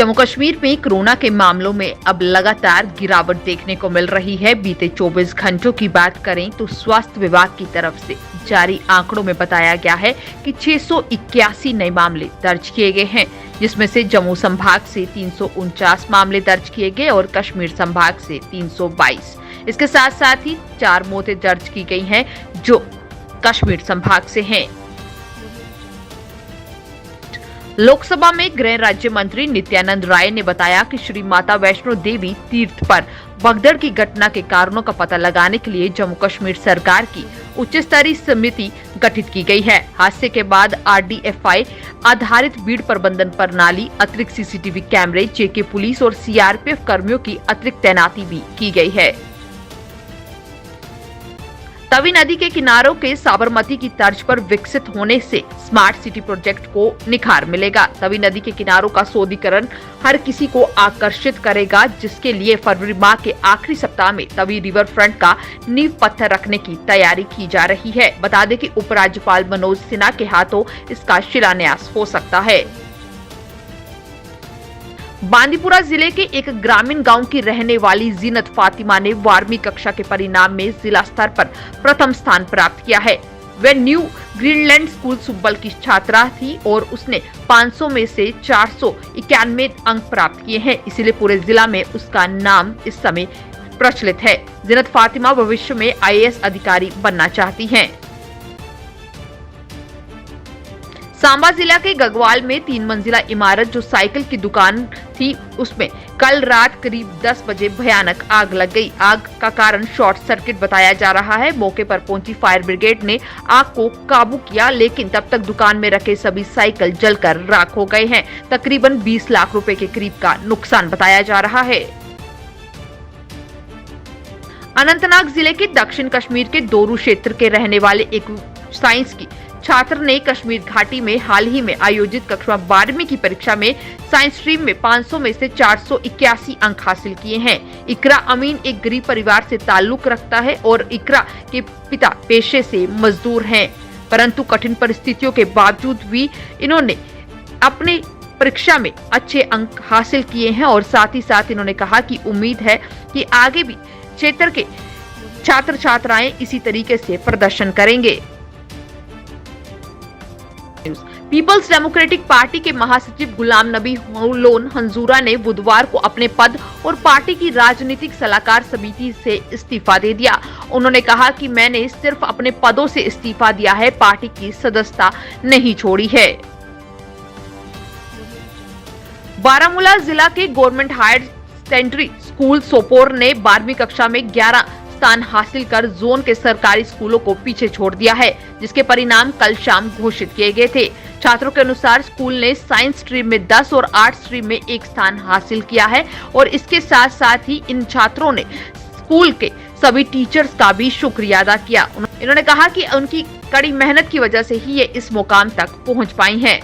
जम्मू कश्मीर में कोरोना के मामलों में अब लगातार गिरावट देखने को मिल रही है। बीते 24 घंटों की बात करें तो स्वास्थ्य विभाग की तरफ से जारी आंकड़ों में बताया गया है कि 681 नए मामले दर्ज किए गए हैं, जिसमें से जम्मू संभाग से 349 मामले दर्ज किए गए और कश्मीर संभाग से 322। इसके साथ साथ ही 4 मौतें दर्ज की गई हैं जो कश्मीर संभाग से हैं। लोकसभा में गृह राज्य मंत्री नित्यानंद राय ने बताया कि श्री माता वैष्णो देवी तीर्थ पर भगदड़ की घटना के कारणों का पता लगाने के लिए जम्मू कश्मीर सरकार की उच्च स्तरीय समिति गठित की गई है। हादसे के बाद RDFI आधारित भीड़ प्रबंधन प्रणाली, अतिरिक्त CCTV कैमरे, JK पुलिस और CRPF कर्मियों की अतिरिक्त तैनाती भी की गई है। तवी नदी के किनारों के साबरमती की तर्ज पर विकसित होने से स्मार्ट सिटी प्रोजेक्ट को निखार मिलेगा। तवी नदी के किनारों का सौंदर्यीकरण हर किसी को आकर्षित करेगा, जिसके लिए फरवरी माह के आखिरी सप्ताह में तवी रिवर फ्रंट का नींव पत्थर रखने की तैयारी की जा रही है। बता दें कि उपराज्यपाल मनोज सिन्हा के हाथों इसका शिलान्यास हो सकता है। बांदीपुरा जिले के एक ग्रामीण गांव की रहने वाली जीनत फातिमा ने 12वीं कक्षा के परिणाम में जिला स्तर पर प्रथम स्थान प्राप्त किया है। वह न्यू ग्रीनलैंड स्कूल सुब्बल की छात्रा थी और उसने 500 में से 491 अंक प्राप्त किए हैं, इसलिए पूरे जिला में उसका नाम इस समय प्रचलित है। जीनत फातिमा भविष्य में IAS अधिकारी बनना चाहती हैं। सांबा जिला के गगवाल में 3 मंजिला इमारत जो साइकिल की दुकान थी, उसमें कल रात करीब 10 बजे भयानक आग लग गई। आग का कारण शॉर्ट सर्किट बताया जा रहा है। मौके पर पहुंची फायर ब्रिगेड ने आग को काबू किया, लेकिन तब तक दुकान में रखे सभी साइकिल जलकर राख हो गए हैं। तकरीबन 20 लाख रुपए के करीब का नुकसान बताया जा रहा है। अनंतनाग जिले के दक्षिण कश्मीर के दोरू क्षेत्र के रहने वाले एक साइंस की छात्र ने कश्मीर घाटी में हाल ही में आयोजित कक्षा 12वीं की परीक्षा में साइंस स्ट्रीम में 500 में से 481 अंक हासिल किए हैं। इकरा अमीन एक गरीब परिवार से ताल्लुक रखता है और इकरा के पिता पेशे से मजदूर हैं, परंतु कठिन परिस्थितियों के बावजूद भी इन्होंने अपने परीक्षा में अच्छे अंक हासिल किए हैं और साथ ही साथ इन्होंने कहा कि उम्मीद है कि आगे भी क्षेत्र के छात्र छात्राएं इसी तरीके से प्रदर्शन करेंगे। पीपल्स डेमोक्रेटिक पार्टी के महासचिव गुलाम नबी लोन हंजूरा ने बुधवार को अपने पद और पार्टी की राजनीतिक सलाहकार समिति से इस्तीफा दे दिया। उन्होंने कहा कि मैंने सिर्फ अपने पदों से इस्तीफा दिया है, पार्टी की सदस्यता नहीं छोड़ी है। बारामूला जिला के government higher secondary school Sopore ने 12वीं कक्षा में 11 स्थान हासिल कर जोन के सरकारी स्कूलों को पीछे छोड़ दिया है, जिसके परिणाम कल शाम घोषित किए गए थे। छात्रों के अनुसार स्कूल ने साइंस स्ट्रीम में 10 और आर्ट स्ट्रीम में 1 स्थान हासिल किया है और इसके साथ साथ ही इन छात्रों ने स्कूल के सभी टीचर्स का भी शुक्रिया अदा किया। इन्होंने कहा कि उनकी कड़ी मेहनत की वजह से ही ये इस मुकाम तक पहुंच पाई हैं।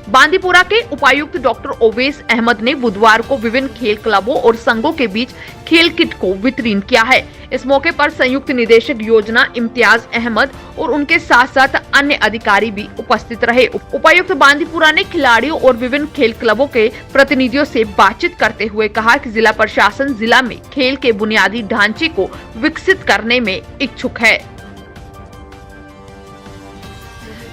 बांदीपुरा के उपायुक्त डॉक्टर ओवैस अहमद ने बुधवार को विभिन्न खेल क्लबों और संघों के बीच खेल किट को वितरण किया है। इस मौके पर संयुक्त निदेशक योजना इम्तियाज अहमद और उनके साथ साथ अन्य अधिकारी भी उपस्थित रहे। उपायुक्त बांदीपुरा ने खिलाड़ियों और विभिन्न खेल क्लबों के प्रतिनिधियों से बातचीत करते हुए कहा कि जिला प्रशासन जिला में खेल के बुनियादी ढांचे को विकसित करने में इच्छुक है।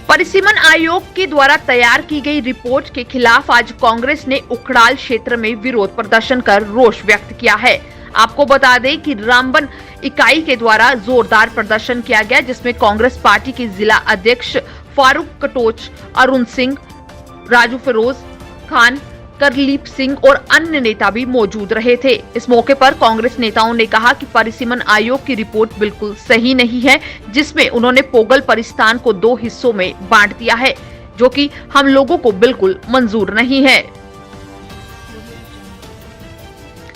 परिसीमन आयोग के द्वारा तैयार की गई रिपोर्ट के खिलाफ आज कांग्रेस ने उखड़ाल क्षेत्र में विरोध प्रदर्शन कर रोष व्यक्त किया है। आपको बता दें कि रामबन इकाई के द्वारा जोरदार प्रदर्शन किया गया, जिसमें कांग्रेस पार्टी के जिला अध्यक्ष फारूक कटोच, अरुण सिंह, राजू फिरोज खान, करलीप सिंह और अन्य नेता भी मौजूद रहे थे। इस मौके पर कांग्रेस नेताओं ने कहा कि परिसीमन आयोग की रिपोर्ट बिल्कुल सही नहीं है, जिसमें उन्होंने पोगल परिस्थान को 2 हिस्सों में बांट दिया है, जो कि हम लोगों को बिल्कुल मंजूर नहीं है।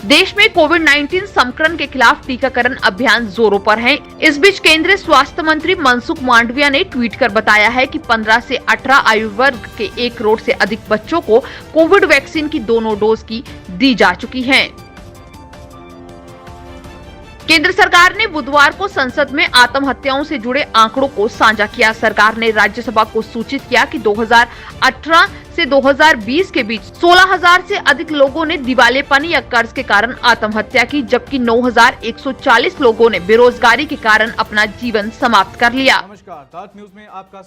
देश में कोविड-19 संक्रमण के खिलाफ टीकाकरण अभियान जोरों पर है। इस बीच केंद्रीय स्वास्थ्य मंत्री मनसुख मांडविया ने ट्वीट कर बताया है कि 15 से 18 आयु वर्ग के 1 करोड़ से अधिक बच्चों को कोविड वैक्सीन की दोनों डोज की दी जा चुकी है। केंद्र सरकार ने बुधवार को संसद में आत्महत्याओं से जुड़े आंकड़ों को साझा किया। सरकार ने राज्यसभा को सूचित किया कि 2018 से 2020 के बीच 16,000 से अधिक लोगों ने दिवालियेपन या कर्ज के कारण आत्महत्या की, जबकि 9,140 लोगों ने बेरोजगारी के कारण अपना जीवन समाप्त कर लिया। नमस्कार, ताज न्यूज में आपका